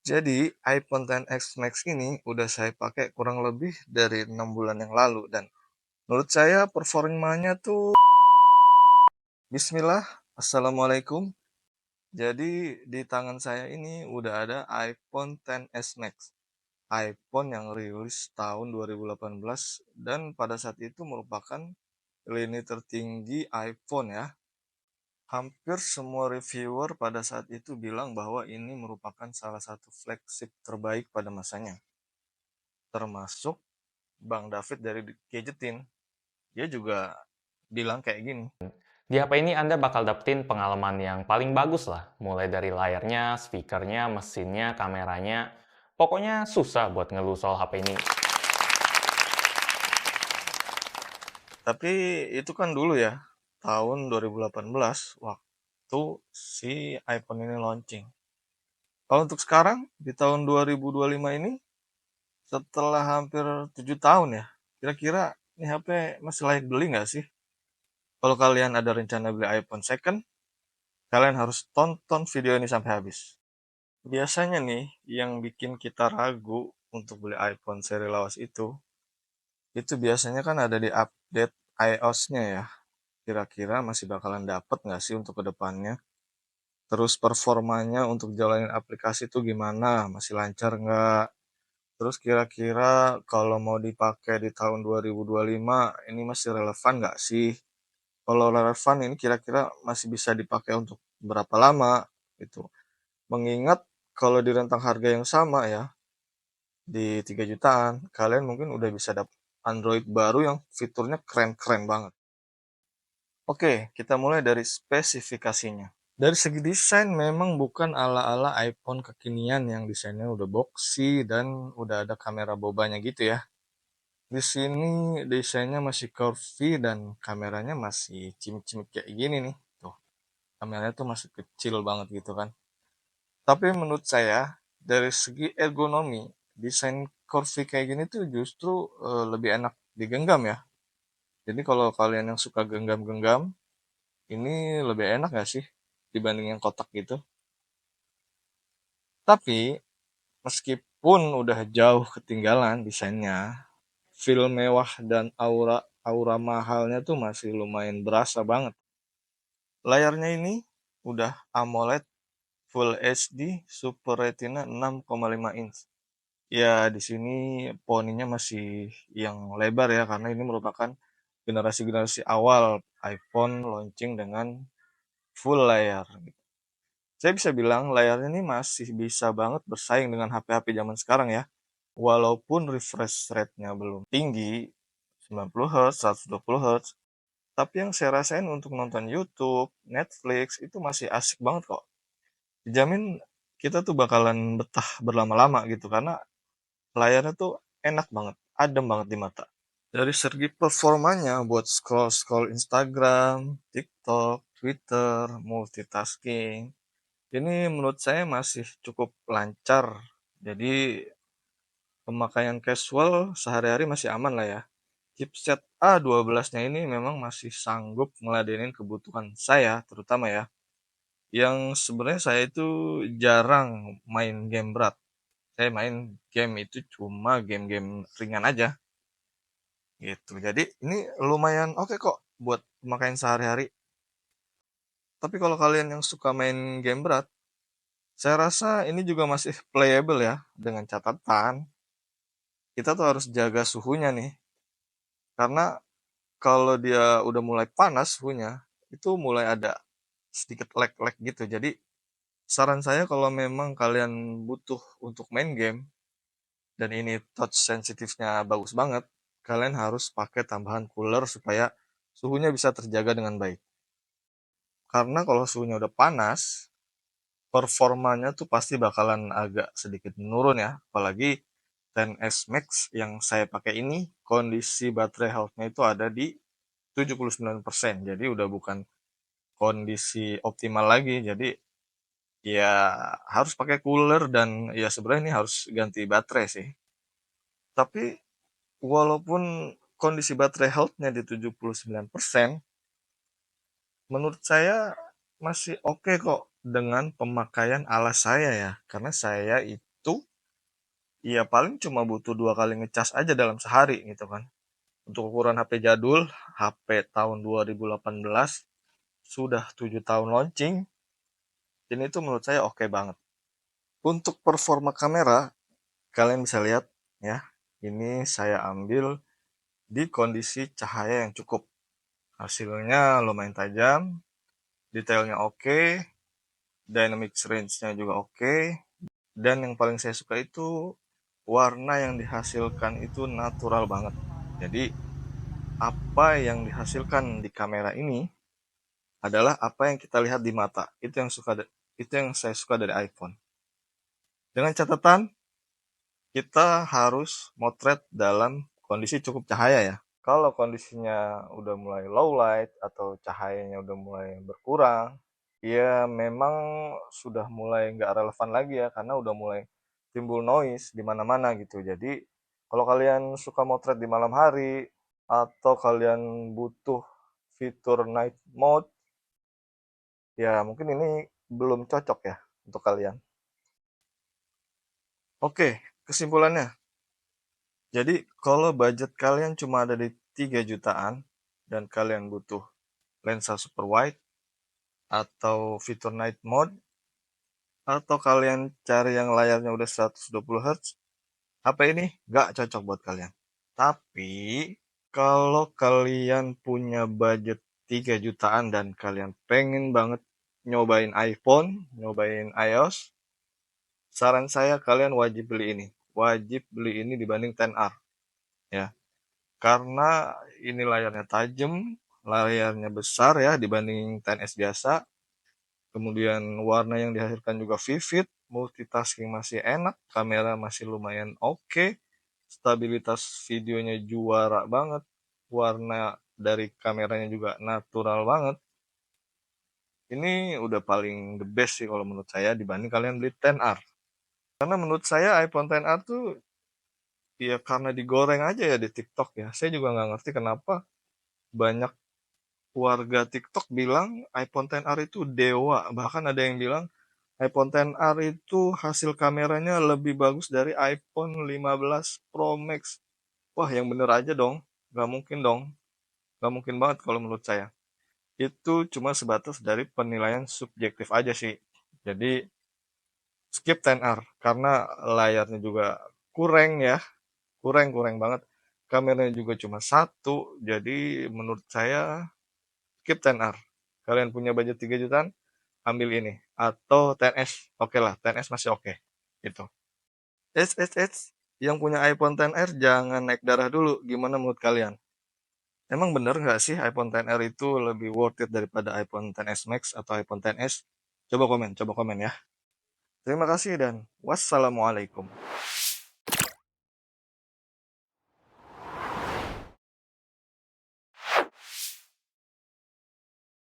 Jadi, iPhone XS Max ini udah saya pakai kurang lebih dari 6 bulan yang lalu dan menurut saya performanya tuh bismillah, assalamualaikum. Jadi di tangan saya ini udah ada iPhone XS Max. iPhone yang rilis tahun 2018 dan pada saat itu merupakan lini tertinggi iPhone ya. Hampir semua reviewer pada saat itu bilang bahwa ini merupakan salah satu flagship terbaik pada masanya. Termasuk Bang David dari Gadgetin. Dia juga bilang kayak gini. Di HP ini Anda bakal dapetin pengalaman yang paling bagus lah, mulai dari layarnya, speakernya, mesinnya, kameranya. Pokoknya susah buat ngeluh soal HP ini. Tapi itu kan dulu ya, tahun 2018 waktu si iPhone ini launching. Kalau untuk sekarang, di tahun 2025 ini, setelah hampir 7 tahun ya, kira-kira ini HP masih layak beli nggak sih? Kalau kalian ada rencana beli iPhone second, kalian harus tonton video ini sampai habis. Biasanya nih, yang bikin kita ragu untuk beli iPhone seri lawas itu biasanya kan ada di update iOS-nya ya. Kira-kira masih bakalan dapet nggak sih untuk kedepannya? Terus performanya untuk jalanin aplikasi itu gimana? Masih lancar nggak? Terus kira-kira kalau mau dipakai di tahun 2025 ini masih relevan nggak sih? Kalau relevan ini kira-kira masih bisa dipakai untuk berapa lama gitu. Mengingat kalau di rentang harga yang sama ya, di 3 jutaan, kalian mungkin udah bisa dapat Android baru yang fiturnya keren-keren banget. Oke, kita mulai dari spesifikasinya. Dari segi desain memang bukan ala-ala iPhone kekinian yang desainnya udah boxy dan udah ada kamera bobanya gitu ya. Di sini desainnya masih curvy dan kameranya masih cimit-cimit kayak gini nih. Tuh, kameranya tuh masih kecil banget gitu kan. Tapi menurut saya dari segi ergonomi, desain curvy kayak gini tuh justru lebih enak digenggam ya. Jadi kalau kalian yang suka genggam-genggam, ini lebih enak gak sih dibanding yang kotak gitu? Tapi meskipun udah jauh ketinggalan desainnya, feel mewah dan aura aura mahalnya tuh masih lumayan berasa banget. Layarnya ini udah AMOLED Full HD Super Retina 6,5 inch. Ya, di sini poninya masih yang lebar ya karena ini merupakan generasi-generasi awal iPhone launching dengan full layar. Saya bisa bilang layarnya ini masih bisa banget bersaing dengan HP-HP zaman sekarang ya. Walaupun refresh rate-nya belum tinggi, 90 Hz, 120 Hz, tapi yang saya rasain untuk nonton YouTube, Netflix itu masih asik banget kok. Dijamin kita tuh bakalan betah berlama-lama gitu karena layarnya tuh enak banget, adem banget di mata. Dari segi performanya buat scroll-scroll Instagram, TikTok, Twitter, multitasking, ini menurut saya masih cukup lancar. Jadi pemakaian casual sehari-hari masih aman lah ya. Chipset A12-nya ini memang masih sanggup ngeladenin kebutuhan saya, terutama ya. Yang sebenarnya saya itu jarang main game berat. Saya main game itu cuma game-game ringan aja gitu. Jadi ini lumayan oke kok buat pemakaian sehari-hari. Tapi kalau kalian yang suka main game berat, saya rasa ini juga masih playable ya, dengan catatan kita tuh harus jaga suhunya nih. Karena kalau dia udah mulai panas suhunya, itu mulai ada sedikit lag-lag gitu. Jadi saran saya kalau memang kalian butuh untuk main game dan ini touch sensitifnya bagus banget, kalian harus pakai tambahan cooler supaya suhunya bisa terjaga dengan baik. Karena kalau suhunya udah panas, performanya tuh pasti bakalan agak sedikit menurun ya. Apalagi 10S Max yang saya pakai ini, kondisi baterai health-nya itu ada di 79%. Jadi udah bukan kondisi optimal lagi. Jadi ya harus pakai cooler dan ya sebenarnya ini harus ganti baterai sih. Tapi walaupun kondisi baterai health-nya di 79%, menurut saya masih oke kok dengan pemakaian ala saya ya. Karena saya Ya paling cuma butuh 2 kali ngecas aja dalam sehari gitu kan. Untuk ukuran HP jadul, HP tahun 2018, sudah 7 tahun launching, ini tuh menurut saya oke banget. Untuk performa kamera, kalian bisa lihat ya, ini saya ambil di kondisi cahaya yang cukup. Hasilnya lumayan tajam, detailnya oke, dynamic range-nya juga oke, dan yang paling saya suka itu warna yang dihasilkan itu natural banget. Jadi apa yang dihasilkan di kamera ini adalah apa yang kita lihat di mata. Itu yang saya suka dari iPhone. Dengan catatan kita harus motret dalam kondisi cukup cahaya ya. Kalau kondisinya udah mulai low light atau cahayanya udah mulai berkurang, ya memang sudah mulai nggak relevan lagi ya, karena udah mulai timbul noise di mana-mana gitu. Jadi kalau kalian suka motret di malam hari atau kalian butuh fitur night mode, ya mungkin ini belum cocok ya untuk kalian. Oke, kesimpulannya. Jadi kalau budget kalian cuma ada di 3 jutaan dan kalian butuh lensa super wide atau fitur night mode atau kalian cari yang layarnya udah 120 Hz, HP ini nggak cocok buat kalian. Tapi kalau kalian punya budget 3 jutaan dan kalian pengen banget nyobain iPhone, nyobain iOS, saran saya kalian wajib beli ini. Wajib beli ini dibanding 10R ya. Karena ini layarnya tajam, layarnya besar ya dibanding 10S biasa. Kemudian warna yang dihasilkan juga vivid, multitasking masih enak, kamera masih lumayan oke, stabilitas videonya juara banget, warna dari kameranya juga natural banget. Ini udah paling the best sih kalau menurut saya dibanding kalian beli 10R. Karena menurut saya iPhone 10R tuh ya karena digoreng aja ya di TikTok ya. Saya juga nggak ngerti kenapa banyak warga TikTok bilang iPhone 10R itu dewa. Bahkan ada yang bilang iPhone 10R itu hasil kameranya lebih bagus dari iPhone 15 Pro Max. Wah, yang bener aja dong. Nggak mungkin dong. Nggak mungkin banget kalau menurut saya. Itu cuma sebatas dari penilaian subjektif aja sih. Jadi skip 10R karena layarnya juga kurang ya. Kurang banget. Kameranya juga cuma satu. Jadi menurut saya skip 10R. Kalian punya budget 3 jutaan, ambil ini. Atau 10S. Oke lah, 10S masih oke. Gitu. Yang punya iPhone 10R jangan naik darah dulu. Gimana menurut kalian? Emang bener nggak sih iPhone 10R itu lebih worth it daripada iPhone 10s Max atau iPhone 10s? Coba komen ya. Terima kasih dan wassalamualaikum.